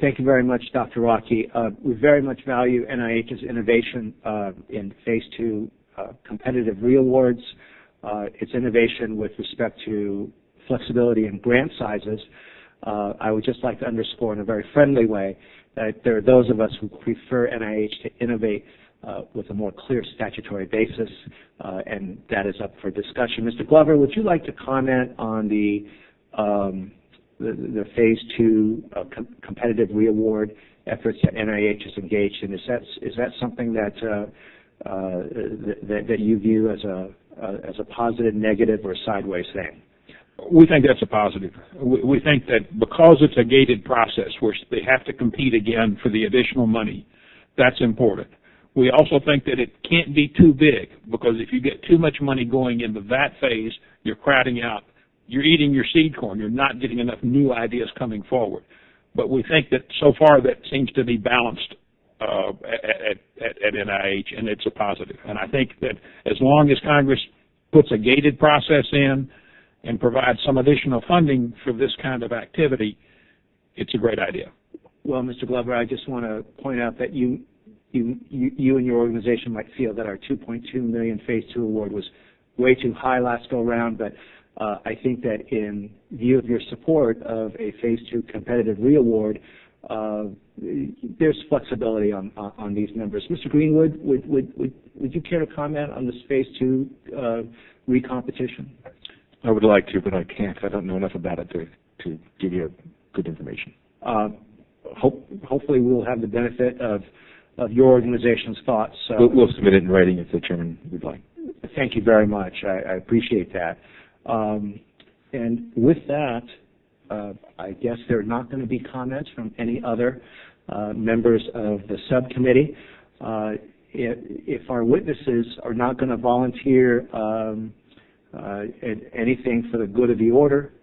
Thank you very much, Dr. Rocky. We very much value NIH's innovation in Phase 2 competitive reawards, its innovation with respect to flexibility in grant sizes. I would just like to underscore in a very friendly way that there are those of us who prefer NIH to innovate with a more clear statutory basis, and that is up for discussion. Mr. Glover, would you like to comment on the Phase 2 competitive reward efforts that NIH is engaged in? Is that something that that you view as a positive, negative, or sideways thing? We think that's a positive. We think that because it's a gated process where they have to compete again for the additional money, that's important. We also think that it can't be too big, because if you get too much money going into that phase, you're crowding out. You're eating your seed corn. You're not getting enough new ideas coming forward. But we think that so far that seems to be balanced at NIH, and it's a positive. And I think that as long as Congress puts a gated process in and provides some additional funding for this kind of activity, it's a great idea. Well, Mr. Glover, I just want to point out that you and your organization might feel that our $2.2 million Phase 2 award was way too high last go around, but I think that in view of your support of a Phase 2 competitive re-award, there's flexibility on these numbers. Mr. Greenwood, would you care to comment on this Phase 2 re-competition? I would like to, but I can't. I don't know enough about it to give you good information. Hopefully we'll have the benefit of your organization's thoughts. We'll submit it in writing if the chairman would like. Thank you very much. I appreciate that. And with that, I guess there are not going to be comments from any other members of the subcommittee. If our witnesses are not going to volunteer anything for the good of the order,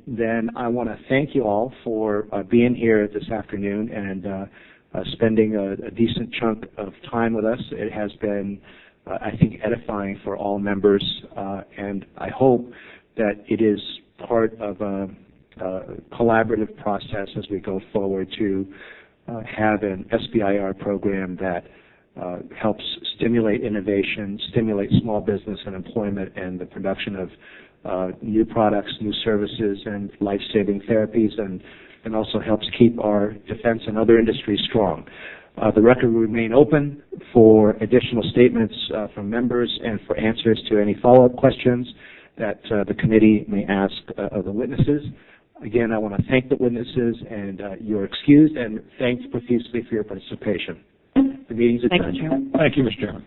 then I want to thank you all for being here this afternoon and spending a decent chunk of time with us. It has been, I think, edifying for all members, and I hope that it is part of a collaborative process as we go forward to have an SBIR program that helps stimulate innovation, stimulate small business and employment, and the production of new products, new services, and life-saving therapies, and also helps keep our defense and other industries strong. The record will remain open for additional statements from members and for answers to any follow-up questions that the committee may ask of the witnesses. Again, I want to thank the witnesses, and you're excused, and thanks profusely for your participation. The meeting is adjourned. Thank you, Mr. Chairman.